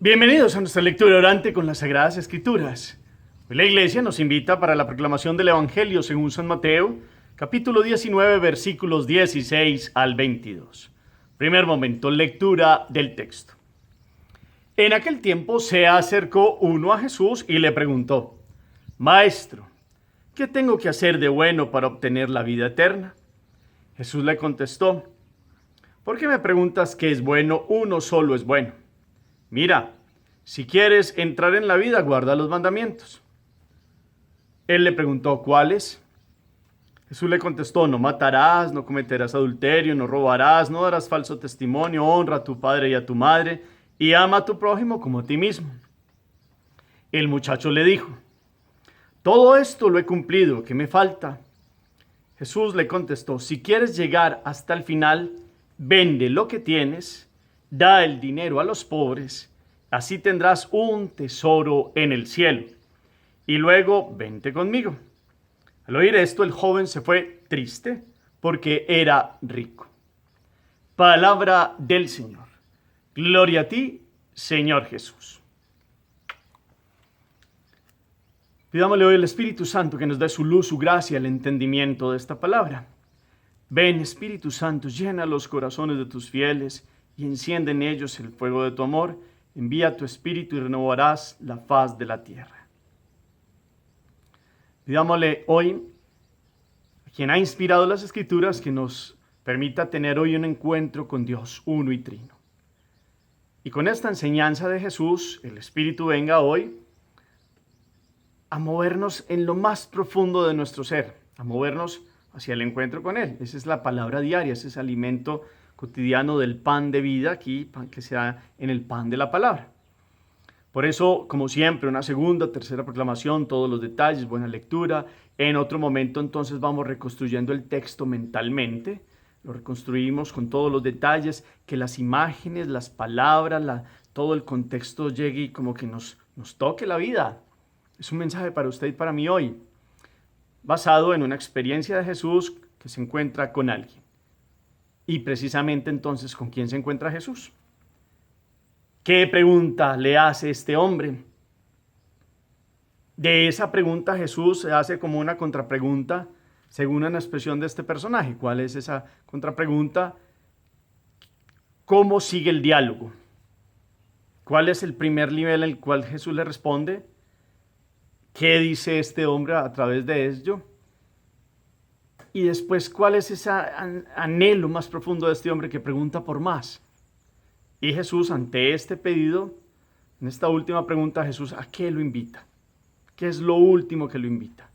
Bienvenidos a nuestra lectura orante con las Sagradas Escrituras. Hoy la Iglesia nos invita para la proclamación del Evangelio según San Mateo, capítulo 19, versículos 16 al 22. Primer momento, lectura del texto. En aquel tiempo se acercó uno a Jesús y le preguntó: Maestro, ¿qué tengo que hacer de bueno para obtener la vida eterna? Jesús le contestó: ¿Por qué me preguntas qué es bueno? Uno solo es bueno. Mira, si quieres entrar en la vida, guarda los mandamientos. Él le preguntó: ¿cuáles? Jesús le contestó: no matarás, no cometerás adulterio, no robarás, no darás falso testimonio, honra a tu padre y a tu madre, y ama a tu prójimo como a ti mismo. El muchacho le dijo: todo esto lo he cumplido, ¿qué me falta? Jesús le contestó: si quieres llegar hasta el final, vende lo que tienes, da el dinero a los pobres, así tendrás un tesoro en el cielo. Y luego vente conmigo. Al oír esto, el joven se fue triste porque era rico. Palabra del Señor. Gloria a ti, Señor Jesús. Pidámosle hoy al Espíritu Santo que nos dé su luz, su gracia, el entendimiento de esta palabra. Ven, Espíritu Santo, llena los corazones de tus fieles y enciende en ellos el fuego de tu amor. Envía tu Espíritu y renovarás la faz de la tierra. Pidámosle hoy a quien ha inspirado las Escrituras que nos permita tener hoy un encuentro con Dios uno y trino. Y con esta enseñanza de Jesús, el Espíritu venga hoy a movernos en lo más profundo de nuestro ser, a movernos hacia el encuentro con Él. Esa es la palabra diaria, ese es el alimento cotidiano del pan de vida aquí, que sea en el pan de la palabra. Por eso, como siempre, una segunda, tercera proclamación, todos los detalles, buena lectura. En otro momento, entonces, vamos reconstruyendo el texto mentalmente. Lo reconstruimos con todos los detalles, que las imágenes, las palabras, todo el contexto llegue y como que nos toque la vida. Es un mensaje para usted y para mí hoy, basado en una experiencia de Jesús que se encuentra con alguien. Y precisamente entonces, ¿con quién se encuentra Jesús? ¿Qué pregunta le hace este hombre? De esa pregunta Jesús se hace como una contrapregunta según una expresión de este personaje. ¿Cuál es esa contrapregunta? ¿Cómo sigue el diálogo? ¿Cuál es el primer nivel en el cual Jesús le responde? ¿Qué dice este hombre a través de ello? Y después, ¿cuál es ese anhelo más profundo de este hombre que pregunta por más? Y Jesús, ante este pedido, en esta última pregunta, Jesús, ¿a qué lo invita? ¿Qué es lo último que lo invita?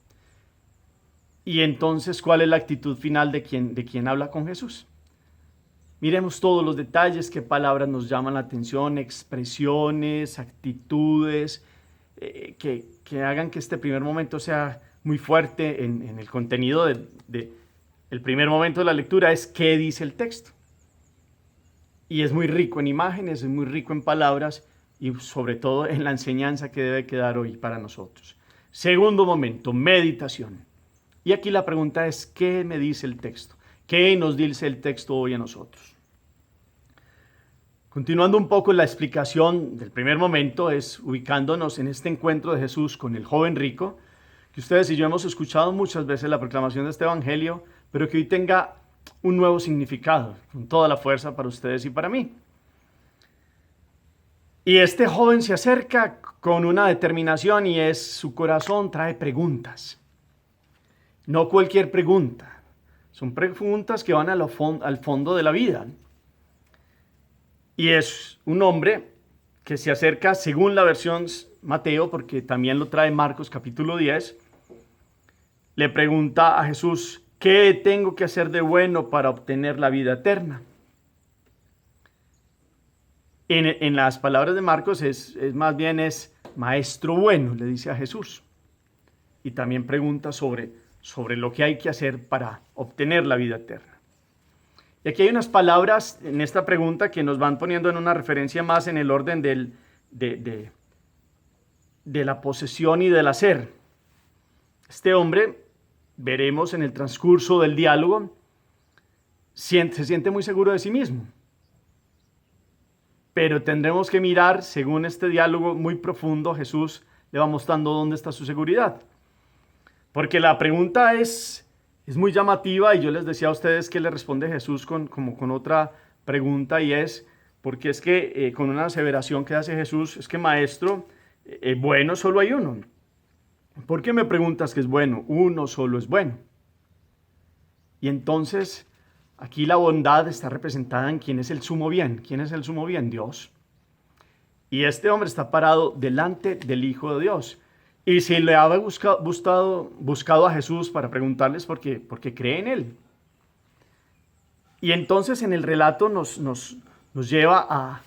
Y entonces, ¿cuál es la actitud final de quien habla con Jesús? Miremos todos los detalles, qué palabras nos llaman la atención, expresiones, actitudes, que hagan que este primer momento sea muy fuerte en el contenido el primer momento de la lectura es qué dice el texto. Y es muy rico en imágenes, es muy rico en palabras y sobre todo en la enseñanza que debe quedar hoy para nosotros. Segundo momento, meditación. Y aquí la pregunta es, ¿qué me dice el texto? ¿Qué nos dice el texto hoy a nosotros? Continuando un poco la explicación del primer momento, es ubicándonos en este encuentro de Jesús con el joven rico, que ustedes y yo hemos escuchado muchas veces la proclamación de este evangelio, pero que hoy tenga un nuevo significado, con toda la fuerza para ustedes y para mí. Y este joven se acerca con una determinación y su corazón trae preguntas. No cualquier pregunta, son preguntas que van al fondo de la vida. Y es un hombre que se acerca, según la versión Mateo, porque también lo trae Marcos capítulo 10, le pregunta a Jesús, ¿qué tengo que hacer de bueno para obtener la vida eterna? En las palabras de Marcos es más bien maestro bueno, le dice a Jesús. Y también pregunta sobre lo que hay que hacer para obtener la vida eterna. Y aquí hay unas palabras en esta pregunta que nos van poniendo en una referencia más en el orden de la posesión y del hacer. Este hombre, veremos en el transcurso del diálogo, se siente muy seguro de sí mismo. pero tendremos que mirar, según este diálogo muy profundo, Jesús le va mostrando dónde está su seguridad. Porque la pregunta es muy llamativa y yo les decía a ustedes que le responde Jesús como con otra pregunta y es, porque es que con una aseveración que hace Jesús, es que maestro, bueno solo hay uno. ¿Por qué me preguntas que es bueno? Uno solo es bueno. Y entonces aquí la bondad está representada en quién es el sumo bien. ¿Quién es el sumo bien? Dios. Y este hombre está parado delante del Hijo de Dios. Y si le había buscado a Jesús para preguntarles porque cree en él. Y entonces en el relato nos lleva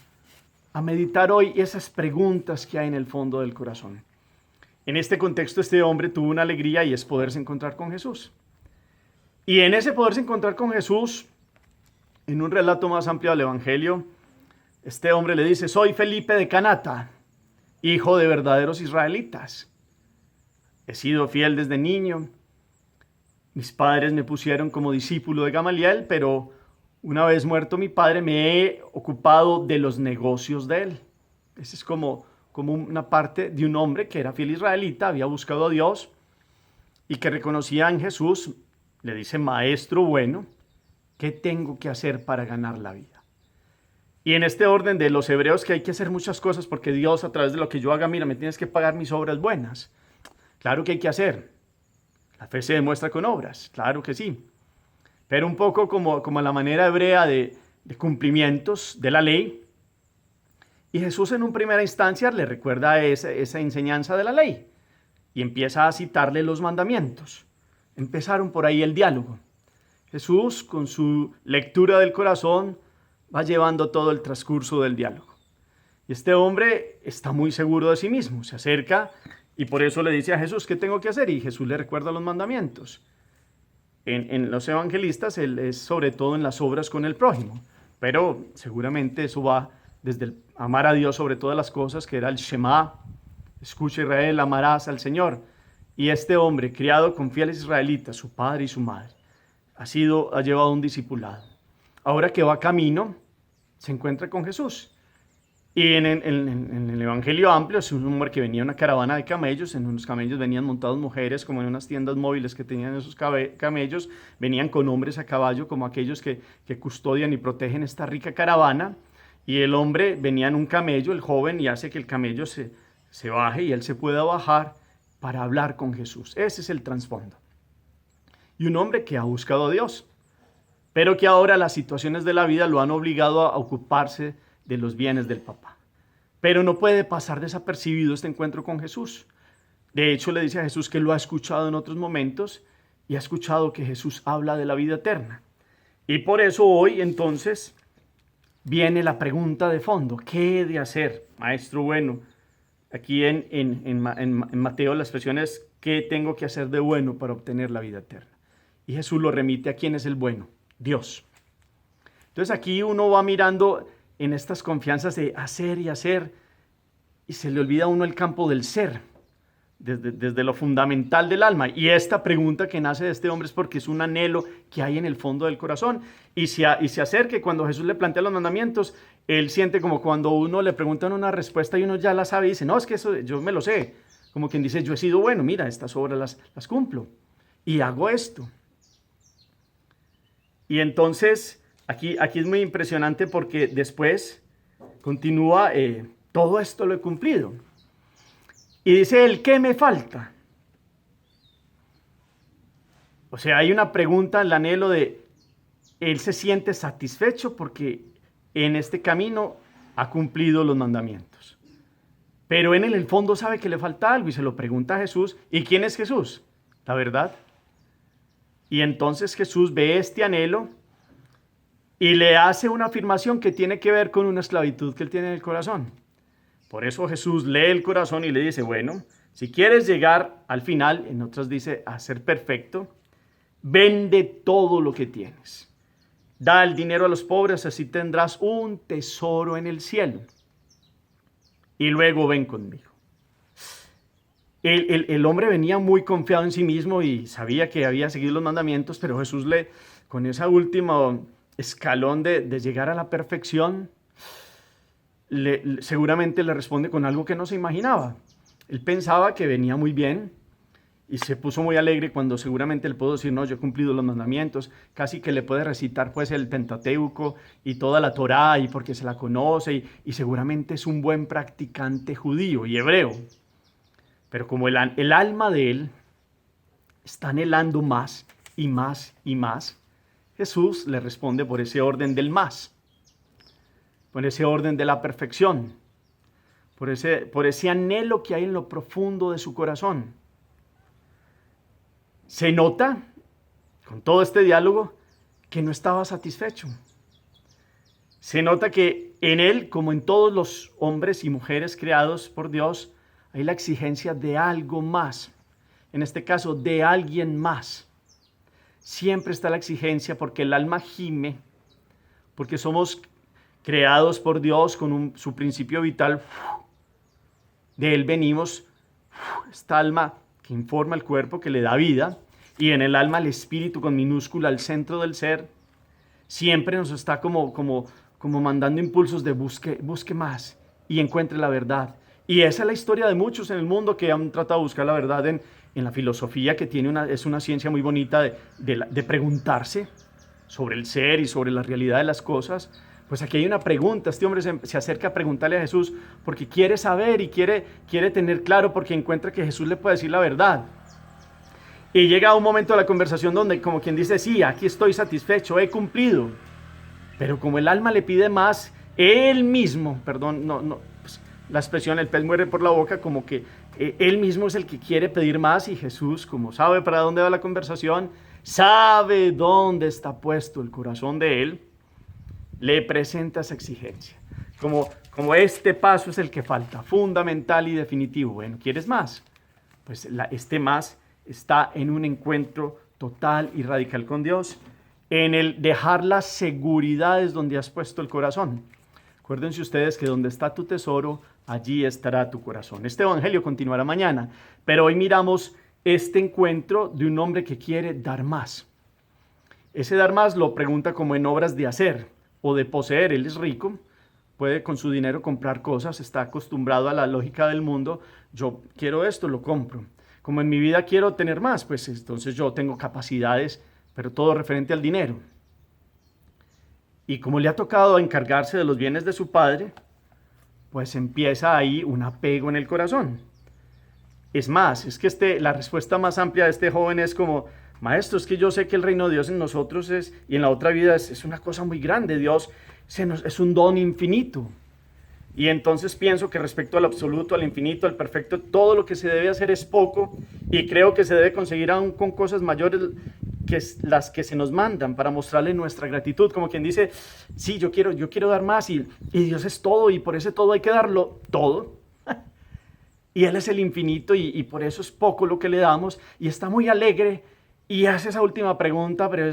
a meditar hoy esas preguntas que hay en el fondo del corazón. En este contexto este hombre tuvo una alegría y es poderse encontrar con Jesús. Y en ese poderse encontrar con Jesús, en un relato más amplio del Evangelio, este hombre le dice, soy Felipe de Canata, hijo de verdaderos israelitas. He sido fiel desde niño. Mis padres me pusieron como discípulo de Gamaliel, pero una vez muerto mi padre me he ocupado de los negocios de él. Esa es como una parte de un hombre que era fiel israelita, había buscado a Dios y que reconocía en Jesús, le dice, maestro bueno, ¿qué tengo que hacer para ganar la vida? Y en este orden de los hebreos que hay que hacer muchas cosas porque Dios a través de lo que yo haga, mira, me tienes que pagar mis obras buenas. Claro que hay que hacer. La fe se demuestra con obras, claro que sí. Pero un poco como la manera hebrea de cumplimientos de la ley. Y Jesús en una primera instancia le recuerda esa enseñanza de la ley y empieza a citarle los mandamientos. Empezaron por ahí el diálogo. Jesús, con su lectura del corazón, va llevando todo el transcurso del diálogo. Y este hombre está muy seguro de sí mismo, se acerca y por eso le dice a Jesús, ¿qué tengo que hacer? Y Jesús le recuerda los mandamientos. En los evangelistas, él es sobre todo en las obras con el prójimo, pero seguramente eso va desde el amar a Dios sobre todas las cosas, que era el Shema, escucha Israel, amarás al Señor. Y este hombre, criado con fieles israelitas, su padre y su madre, ha llevado un discipulado. Ahora que va camino, se encuentra con Jesús. Y en el Evangelio amplio es un hombre que venía en una caravana de camellos. En unos camellos venían montados mujeres, como en unas tiendas móviles que tenían esos camellos. Venían con hombres a caballo, como aquellos que custodian y protegen esta rica caravana. Y el hombre venía en un camello, el joven, y hace que el camello se baje y él se pueda bajar para hablar con Jesús. Ese es el trasfondo. Y un hombre que ha buscado a Dios, pero que ahora las situaciones de la vida lo han obligado a ocuparse de los bienes del papá. Pero no puede pasar desapercibido este encuentro con Jesús. De hecho, le dice a Jesús que lo ha escuchado en otros momentos y ha escuchado que Jesús habla de la vida eterna. Y por eso hoy, entonces, viene la pregunta de fondo. ¿Qué he de hacer, maestro bueno? Aquí en Mateo la expresión es ¿qué tengo que hacer de bueno para obtener la vida eterna? Y Jesús lo remite a quién es el bueno, Dios. Entonces aquí uno va mirando en estas confianzas de hacer y hacer y se le olvida a uno el campo del ser, desde lo fundamental del alma. Y esta pregunta que nace de este hombre es porque es un anhelo que hay en el fondo del corazón. Y se acerca y cuando Jesús le plantea los mandamientos, él siente como cuando uno le preguntan una respuesta y uno ya la sabe y dice, no, es que eso yo me lo sé. Como quien dice, yo he sido bueno, mira, estas obras las cumplo y hago esto. Y entonces aquí es muy impresionante porque después continúa, todo esto lo he cumplido. Y dice él, ¿qué me falta? O sea, hay una pregunta, el anhelo de, él se siente satisfecho porque en este camino ha cumplido los mandamientos. Pero él en el fondo sabe que le falta algo y se lo pregunta a Jesús. ¿Y quién es Jesús? La verdad. Y entonces Jesús ve este anhelo y le hace una afirmación que tiene que ver con una esclavitud que él tiene en el corazón. Por eso Jesús lee el corazón y le dice, bueno, si quieres llegar al final, en otras dice, a ser perfecto, vende todo lo que tienes. Da el dinero a los pobres, así tendrás un tesoro en el cielo. Y luego ven conmigo. El hombre venía muy confiado en sí mismo y sabía que había seguido los mandamientos, pero Jesús con esa última escalón de llegar a la perfección, seguramente le responde con algo que no se imaginaba. Él pensaba que venía muy bien y se puso muy alegre cuando seguramente le puedo decir, no, yo he cumplido los mandamientos, casi que le puede recitar pues el Pentateuco y toda la Torá y porque se la conoce y seguramente es un buen practicante judío y hebreo. Pero como el alma de él está anhelando más y más y más, Jesús le responde por ese orden del más, por ese orden de la perfección, por ese anhelo que hay en lo profundo de su corazón. Se nota, con todo este diálogo, que no estaba satisfecho. Se nota que en él, como en todos los hombres y mujeres creados por Dios, hay la exigencia de algo más. En este caso, de alguien más. Siempre está la exigencia porque el alma gime, porque somos creados por Dios con su principio vital. De él venimos, esta alma que informa el cuerpo, que le da vida, y en el alma el espíritu con minúscula al centro del ser, siempre nos está como mandando impulsos de busque más y encuentre la verdad. Y esa es la historia de muchos en el mundo que han tratado de buscar la verdad en la filosofía, que es una ciencia muy bonita de preguntarse sobre el ser y sobre la realidad de las cosas. Pues aquí hay una pregunta, este hombre se acerca a preguntarle a Jesús porque quiere saber y quiere tener claro, porque encuentra que Jesús le puede decir la verdad. Y llega un momento de la conversación donde como quien dice, sí, aquí estoy satisfecho, he cumplido. Pero como el alma le pide más, él mismo, pues, la expresión el pez muere por la boca, como que él mismo es el que quiere pedir más y Jesús, como sabe para dónde va la conversación, sabe dónde está puesto el corazón de él, le presenta esa exigencia. Como este paso es el que falta, fundamental y definitivo. Bueno, ¿quieres más? Pues este más está en un encuentro total y radical con Dios, en el dejar las seguridades donde has puesto el corazón. Acuérdense ustedes que donde está tu tesoro, allí estará tu corazón. Este evangelio continuará mañana, pero hoy miramos este encuentro de un hombre que quiere dar más. Ese dar más lo pregunta como en obras de hacer o de poseer. Él es rico, puede con su dinero comprar cosas, está acostumbrado a la lógica del mundo. Yo quiero esto, lo compro. Como en mi vida quiero tener más, pues entonces yo tengo capacidades, pero todo referente al dinero. Y como le ha tocado encargarse de los bienes de su padre, pues empieza ahí un apego en el corazón. Es más, es que la respuesta más amplia de este joven es como, maestro, es que yo sé que el reino de Dios en nosotros y en la otra vida es una cosa muy grande. Dios es un don infinito. Y entonces pienso que respecto al absoluto, al infinito, al perfecto, todo lo que se debe hacer es poco y creo que se debe conseguir aún con cosas mayores que las que se nos mandan para mostrarle nuestra gratitud. Como quien dice, sí, yo quiero dar más y Dios es todo y por ese todo hay que darlo todo. Y Él es el infinito y por eso es poco lo que le damos y está muy alegre y hace esa última pregunta, pero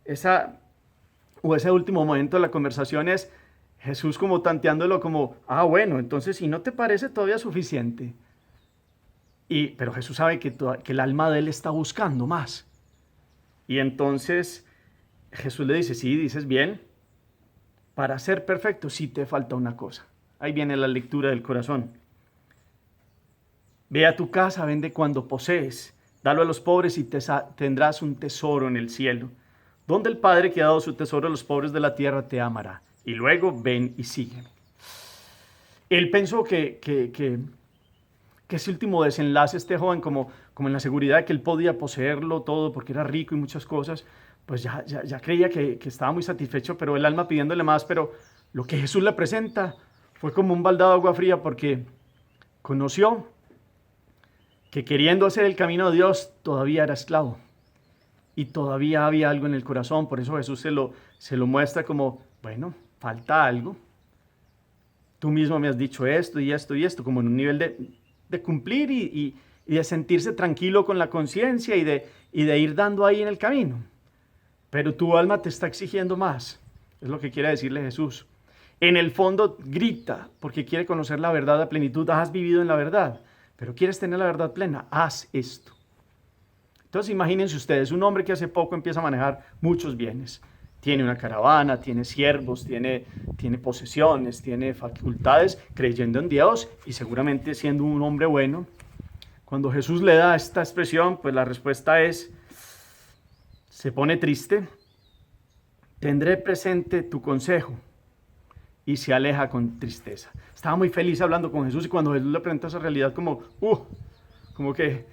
ese último momento de la conversación es Jesús como tanteándolo como, bueno, entonces si no te parece todavía suficiente. Pero Jesús sabe que el alma de él está buscando más. Y entonces Jesús le dice, sí, dices bien, para ser perfecto sí te falta una cosa. Ahí viene la lectura del corazón. Ve a tu casa, vende cuando posees, dalo a los pobres y tendrás un tesoro en el cielo, donde el Padre que ha dado su tesoro a los pobres de la tierra te amará. Y luego ven y sígueme. Él pensó que ese último desenlace, este joven, como en la seguridad de que él podía poseerlo todo porque era rico y muchas cosas, pues ya creía que estaba muy satisfecho, pero el alma pidiéndole más. Pero lo que Jesús le presenta fue como un baldado de agua fría, porque conoció que queriendo hacer el camino de Dios todavía era esclavo y todavía había algo en el corazón. Por eso Jesús se lo muestra como, bueno, falta algo. Tú mismo me has dicho esto y esto y esto, como en un nivel de cumplir y de sentirse tranquilo con la conciencia y de ir dando ahí en el camino. Pero tu alma te está exigiendo más, es lo que quiere decirle Jesús. En el fondo grita porque quiere conocer la verdad a plenitud. Has vivido en la verdad, pero quieres tener la verdad plena, haz esto. Entonces imagínense ustedes, un hombre que hace poco empieza a manejar muchos bienes. Tiene una caravana, tiene siervos, tiene posesiones, tiene facultades, creyendo en Dios y seguramente siendo un hombre bueno. Cuando Jesús le da esta expresión, pues la respuesta es, se pone triste, tendré presente tu consejo, y se aleja con tristeza. Estaba muy feliz hablando con Jesús y cuando Jesús le presenta esa realidad como que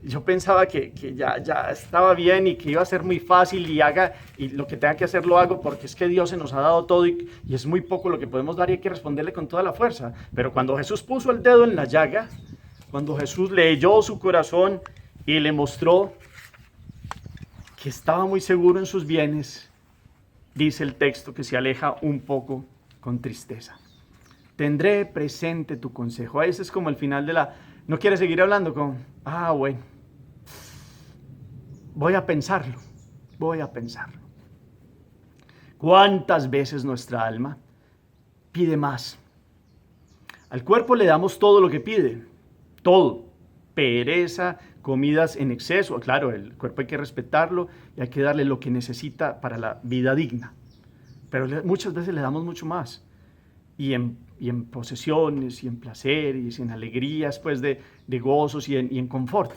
yo pensaba que ya estaba bien y que iba a ser muy fácil y lo que tenga que hacer lo hago porque es que Dios se nos ha dado todo y es muy poco lo que podemos dar y hay que responderle con toda la fuerza. Pero cuando Jesús puso el dedo en la llaga, cuando Jesús leyó su corazón y le mostró que estaba muy seguro en sus bienes, dice el texto que se aleja un poco con tristeza. Tendré presente tu consejo. Ese es como el final de la... No quiere seguir hablando con... bueno. Voy a pensarlo. ¿Cuántas veces nuestra alma pide más? Al cuerpo le damos todo lo que pide. Todo. Pereza, comidas en exceso. Claro, el cuerpo hay que respetarlo y hay que darle lo que necesita para la vida digna. Pero muchas veces le damos mucho más. Y en posesiones, y en placeres, y en alegrías, pues de gozos y en confort.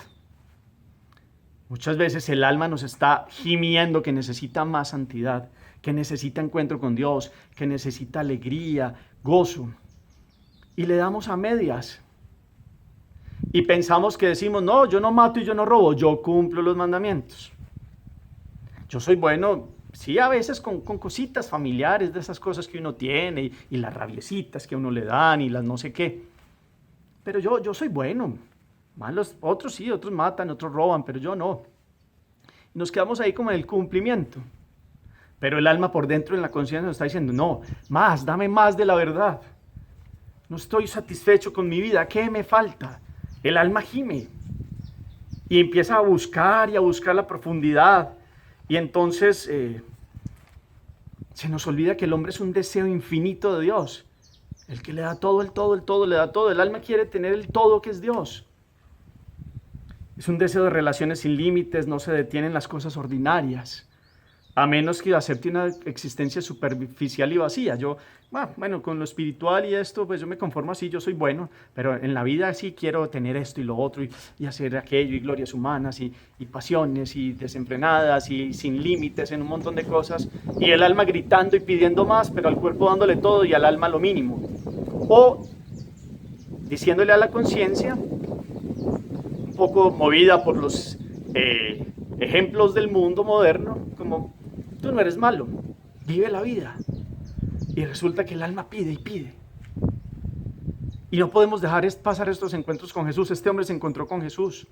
Muchas veces el alma nos está gimiendo que necesita más santidad, que necesita encuentro con Dios, que necesita alegría, gozo. Y le damos a medias. Y pensamos que decimos, no, yo no mato y yo no robo, yo cumplo los mandamientos. Yo soy bueno. Sí, a veces con cositas familiares, de esas cosas que uno tiene, y las rabiecitas que a uno le dan, y las no sé qué. Pero yo soy bueno. Malos, otros sí, otros matan, otros roban, pero yo no. Y nos quedamos ahí como en el cumplimiento. Pero el alma por dentro en la conciencia nos está diciendo, no, más, dame más de la verdad. No estoy satisfecho con mi vida, ¿qué me falta? El alma gime. Y empieza a buscar la profundidad. Y entonces se nos olvida que el hombre es un deseo infinito de Dios. El que le da todo, el todo, le da todo. El alma quiere tener el todo que es Dios. Es un deseo de relaciones sin límites, no se detienen las cosas ordinarias. A menos que acepte una existencia superficial y vacía. Bueno, con lo espiritual y esto, pues yo me conformo así, yo soy bueno, pero en la vida sí quiero tener esto y lo otro, y hacer aquello, y glorias humanas, y pasiones, y desenfrenadas, y sin límites en un montón de cosas, y el alma gritando y pidiendo más, pero al cuerpo dándole todo y al alma lo mínimo. O diciéndole a la conciencia, un poco movida por los ejemplos del mundo moderno, como... Tú no eres malo, vive la vida. Y resulta que el alma pide y pide. Y no podemos dejar pasar estos encuentros con Jesús. Este hombre se encontró con Jesús.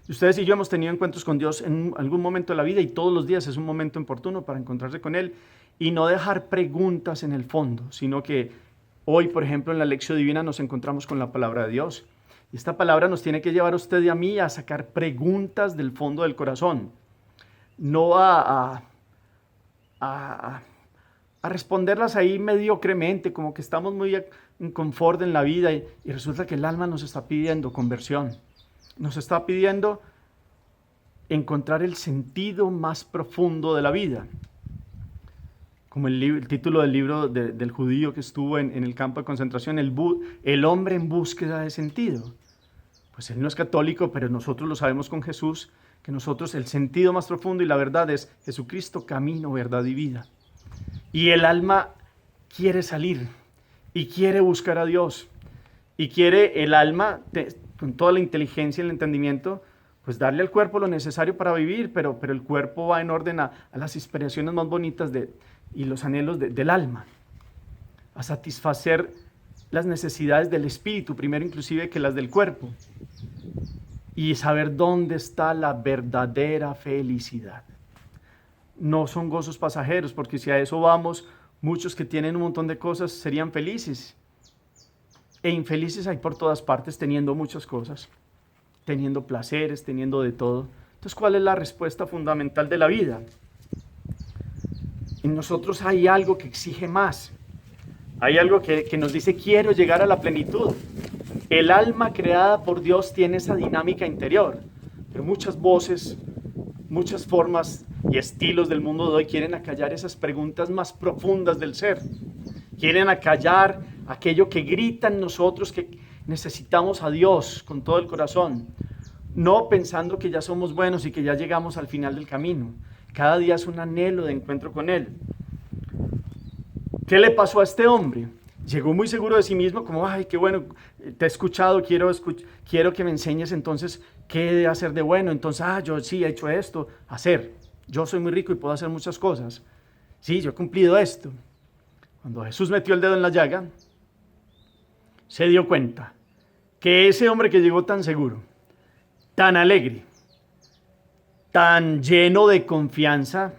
Y ustedes y yo hemos tenido encuentros con Dios en algún momento de la vida y todos los días es un momento oportuno para encontrarse con Él y no dejar preguntas en el fondo, sino que hoy, por ejemplo, en la lección divina nos encontramos con la palabra de Dios. Y esta palabra nos tiene que llevar a usted y a mí a sacar preguntas del fondo del corazón. No a responderlas ahí mediocremente, como que estamos muy en confort en la vida y resulta que el alma nos está pidiendo conversión, nos está pidiendo encontrar el sentido más profundo de la vida. Como el título del libro del judío que estuvo en el campo de concentración, el hombre en búsqueda de sentido. Pues él no es católico, pero nosotros lo sabemos con Jesús, que nosotros el sentido más profundo y la verdad es Jesucristo, camino, verdad y vida. Y el alma quiere salir y quiere buscar a Dios. Y quiere el alma, con toda la inteligencia y el entendimiento, pues darle al cuerpo lo necesario para vivir, pero el cuerpo va en orden a las inspiraciones más bonitas y los anhelos del alma. A satisfacer las necesidades del espíritu, primero inclusive que las del cuerpo. Y saber dónde está la verdadera felicidad. No son gozos pasajeros, porque si a eso vamos, muchos que tienen un montón de cosas serían felices. E infelices hay por todas partes, teniendo muchas cosas, teniendo placeres, teniendo de todo. Entonces, ¿cuál es la respuesta fundamental de la vida? En nosotros hay algo que exige más. Hay algo que nos dice, quiero llegar a la plenitud. El alma creada por Dios tiene esa dinámica interior, pero muchas voces, muchas formas y estilos del mundo de hoy quieren acallar esas preguntas más profundas del ser. Quieren acallar aquello que grita en nosotros que necesitamos a Dios con todo el corazón. No pensando que ya somos buenos y que ya llegamos al final del camino. Cada día es un anhelo de encuentro con Él. ¿Qué le pasó a este hombre? Llegó muy seguro de sí mismo, como, ay, qué bueno, te he escuchado, quiero que me enseñes entonces qué he de hacer de bueno. Entonces, yo sí he hecho esto, hacer. Yo soy muy rico y puedo hacer muchas cosas. Sí, yo he cumplido esto. Cuando Jesús metió el dedo en la llaga, se dio cuenta que ese hombre que llegó tan seguro, tan alegre, tan lleno de confianza,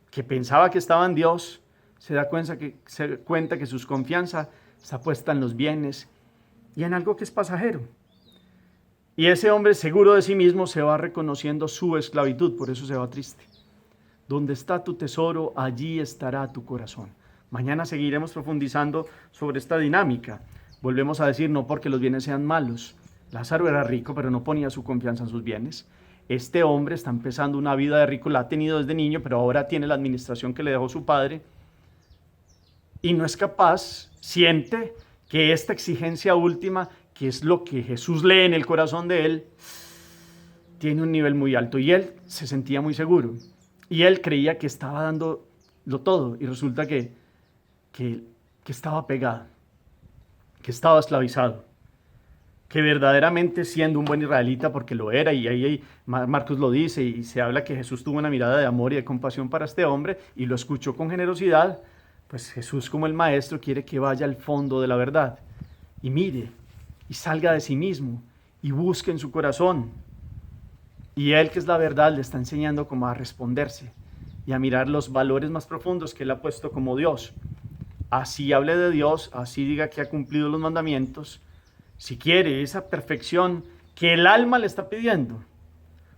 que pensaba que estaba en Dios, se da cuenta que su confianza está puesta en los bienes y en algo que es pasajero. Y ese hombre seguro de sí mismo se va reconociendo su esclavitud, por eso se va triste. Donde está tu tesoro, allí estará tu corazón. Mañana seguiremos profundizando sobre esta dinámica. Volvemos a decir, no porque los bienes sean malos. Lázaro era rico, pero no ponía su confianza en sus bienes. Este hombre está empezando una vida de rico, la ha tenido desde niño, pero ahora tiene la administración que le dejó su padre. Y no es capaz, siente que esta exigencia última, que es lo que Jesús lee en el corazón de él, tiene un nivel muy alto. Y él se sentía muy seguro. Y él creía que estaba dándolo todo. Y resulta que estaba pegado, que estaba esclavizado. Que verdaderamente siendo un buen israelita, porque lo era, y ahí Marcos lo dice, y se habla que Jesús tuvo una mirada de amor y de compasión para este hombre, y lo escuchó con generosidad. Pues Jesús, como el maestro, quiere que vaya al fondo de la verdad y mire y salga de sí mismo y busque en su corazón. Y Él, que es la verdad, le está enseñando cómo a responderse y a mirar los valores más profundos que Él ha puesto como Dios. Así hable de Dios, así diga que ha cumplido los mandamientos, si quiere esa perfección que el alma le está pidiendo.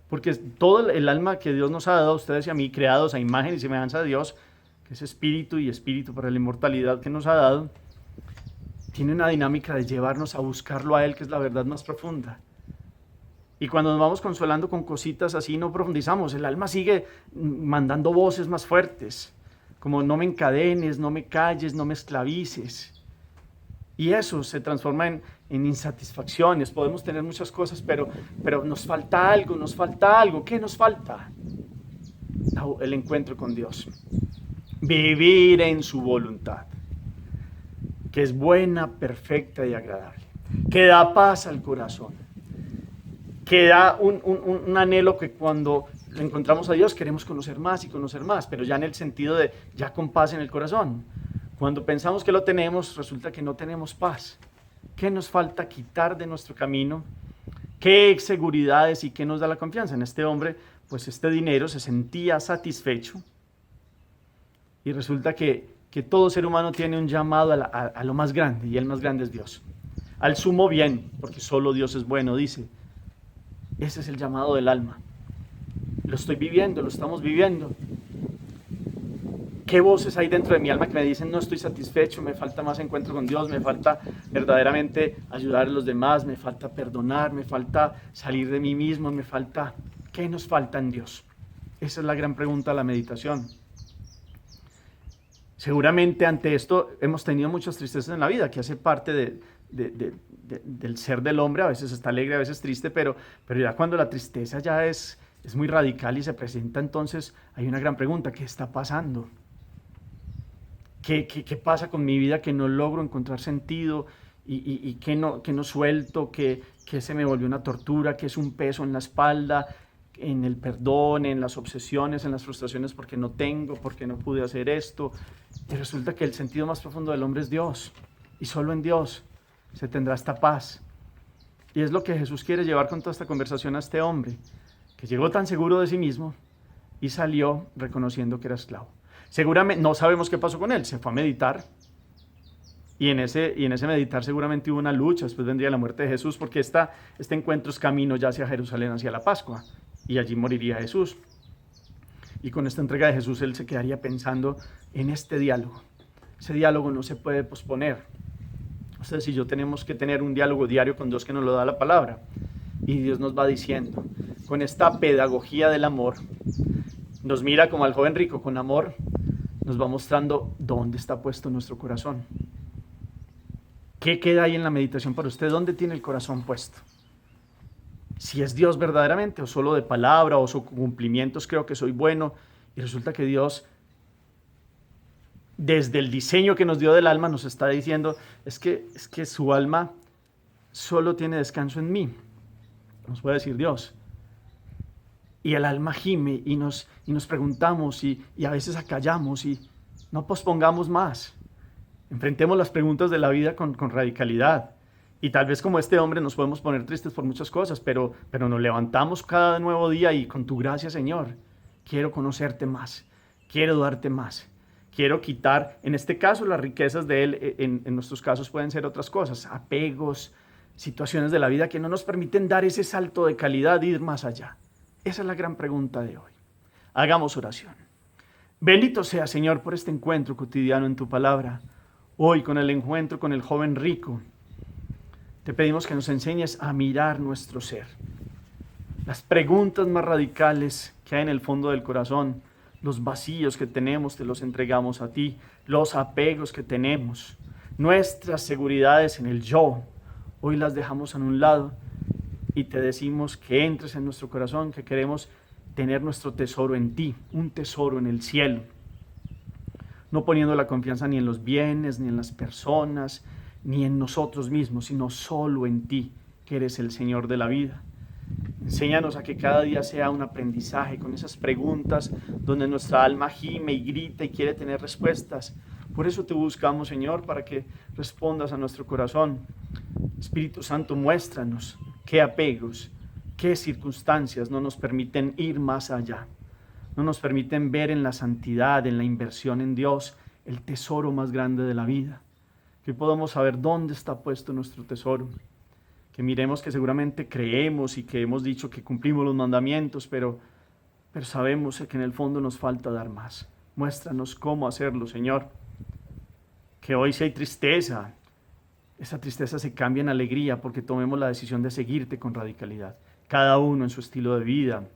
Porque todo el alma que Dios nos ha dado a ustedes y a mí, creados a imagen y semejanza de Dios, que es espíritu y espíritu para la inmortalidad que nos ha dado, tiene una dinámica de llevarnos a buscarlo a Él, que es la verdad más profunda. Y cuando nos vamos consolando con cositas así, no profundizamos. El alma sigue mandando voces más fuertes, como no me encadenes, no me calles, no me esclavices. Y eso se transforma en insatisfacciones. Podemos tener muchas cosas, pero nos falta algo, nos falta algo. ¿Qué nos falta? El encuentro con Dios. Vivir en su voluntad, que es buena, perfecta y agradable, que da paz al corazón, que da un anhelo que cuando encontramos a Dios queremos conocer más y conocer más, pero ya en el sentido de ya con paz en el corazón. Cuando pensamos que lo tenemos, resulta que no tenemos paz. ¿Qué nos falta quitar de nuestro camino? ¿Qué seguridades y qué nos da la confianza? En este hombre, pues este dinero se sentía satisfecho. Y resulta que todo ser humano tiene un llamado a lo más grande, y el más grande es Dios. Al sumo bien, porque solo Dios es bueno, dice. Ese es el llamado del alma. Lo estoy viviendo, lo estamos viviendo. ¿Qué voces hay dentro de mi alma que me dicen no estoy satisfecho, me falta más encuentro con Dios, me falta verdaderamente ayudar a los demás, me falta perdonar, me falta salir de mí mismo, me falta... ¿Qué nos falta en Dios? Esa es la gran pregunta de la meditación. Seguramente ante esto hemos tenido muchas tristezas en la vida, que hace parte del ser del hombre. A veces está alegre, a veces triste, pero ya cuando la tristeza ya es muy radical y se presenta, entonces hay una gran pregunta: ¿qué está pasando? ¿Qué pasa con mi vida que no logro encontrar sentido y que no suelto, que se me volvió una tortura, que es un peso en la espalda, en el perdón, en las obsesiones, en las frustraciones porque no tengo, porque no pude hacer esto? Y resulta que el sentido más profundo del hombre es Dios, y solo en Dios se tendrá esta paz. Y es lo que Jesús quiere llevar con toda esta conversación a este hombre, que llegó tan seguro de sí mismo y salió reconociendo que era esclavo. Seguramente, no sabemos qué pasó con él, se fue a meditar, y en ese meditar seguramente hubo una lucha. Después vendría la muerte de Jesús, porque este encuentro es camino ya hacia Jerusalén, hacia la Pascua, y allí moriría Jesús. Y con esta entrega de Jesús él se quedaría pensando en este diálogo. Ese diálogo no se puede posponer. Ustedes y yo tenemos que tener un diálogo diario con Dios, que nos lo da la palabra, y Dios nos va diciendo con esta pedagogía del amor, nos mira como al joven rico con amor, nos va mostrando dónde está puesto nuestro corazón. ¿Qué queda ahí en la meditación para usted? ¿Dónde tiene el corazón puesto? Si es Dios verdaderamente o solo de palabra o su cumplimientos, creo que soy bueno, y resulta que Dios, desde el diseño que nos dio del alma, nos está diciendo, es que su alma solo tiene descanso en mí, nos puede decir Dios. Y el alma gime y nos preguntamos y a veces acallamos y no pospongamos más. Enfrentemos las preguntas de la vida con radicalidad. Y tal vez como este hombre nos podemos poner tristes por muchas cosas, pero nos levantamos cada nuevo día y con tu gracia, Señor, quiero conocerte más, quiero darte más, quiero quitar, en este caso, las riquezas de Él, en nuestros casos pueden ser otras cosas, apegos, situaciones de la vida que no nos permiten dar ese salto de calidad e ir más allá. Esa es la gran pregunta de hoy. Hagamos oración. Bendito sea, Señor, por este encuentro cotidiano en tu palabra. Hoy, con el encuentro con el joven rico, te pedimos que nos enseñes a mirar nuestro ser. Las preguntas más radicales que hay en el fondo del corazón, los vacíos que tenemos, te los entregamos a ti. Los apegos que tenemos, nuestras seguridades en el yo, hoy las dejamos a un lado y te decimos que entres en nuestro corazón, que queremos tener nuestro tesoro en ti, un tesoro en el cielo. No poniendo la confianza ni en los bienes, ni en las personas, ni en nosotros mismos, sino solo en ti, que eres el Señor de la vida. Enséñanos a que cada día sea un aprendizaje con esas preguntas donde nuestra alma gime y grita y quiere tener respuestas. Por eso te buscamos, Señor, para que respondas a nuestro corazón. Espíritu Santo, muéstranos qué apegos, qué circunstancias no nos permiten ir más allá. No nos permiten ver en la santidad, en la inversión en Dios, el tesoro más grande de la vida. Que podamos saber dónde está puesto nuestro tesoro. Que miremos que seguramente creemos y que hemos dicho que cumplimos los mandamientos, pero sabemos que en el fondo nos falta dar más. Muéstranos cómo hacerlo, Señor. Que hoy si hay tristeza, esa tristeza se cambia en alegría porque tomemos la decisión de seguirte con radicalidad. Cada uno en su estilo de vida.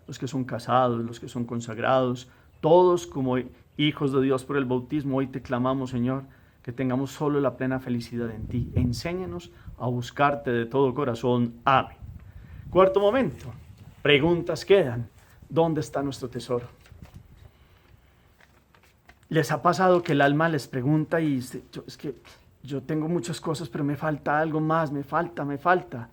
Los que son casados, los que son consagrados, todos como hijos de Dios por el bautismo, hoy te clamamos, Señor, que tengamos solo la plena felicidad en ti. Enséñanos a buscarte de todo corazón. Amén. Cuarto momento, preguntas quedan. ¿Dónde está nuestro tesoro? ¿Les ha pasado que el alma les pregunta y es que yo tengo muchas cosas, pero me falta algo más, me falta?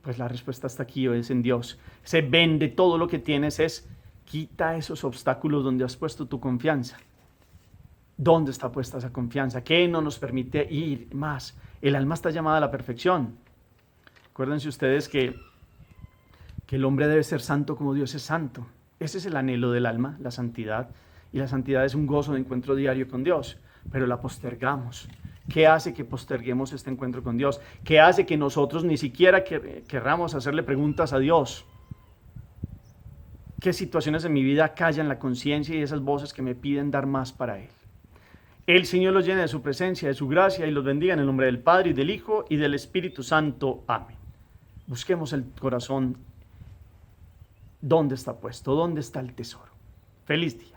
Pues la respuesta está aquí, es en Dios. Se vende todo lo que tienes, es quita esos obstáculos donde has puesto tu confianza. ¿Dónde está puesta esa confianza? ¿Qué no nos permite ir más? El alma está llamada a la perfección. Acuérdense ustedes que el hombre debe ser santo como Dios es santo. Ese es el anhelo del alma, la santidad. Y la santidad es un gozo de encuentro diario con Dios, pero la postergamos. ¿Qué hace que posterguemos este encuentro con Dios? ¿Qué hace que nosotros ni siquiera querramos hacerle preguntas a Dios? ¿Qué situaciones en mi vida callan la conciencia y esas voces que me piden dar más para Él? El Señor los llene de su presencia, de su gracia y los bendiga en el nombre del Padre y del Hijo y del Espíritu Santo. Amén. Busquemos el corazón. ¿Dónde está puesto? ¿Dónde está el tesoro? Feliz día.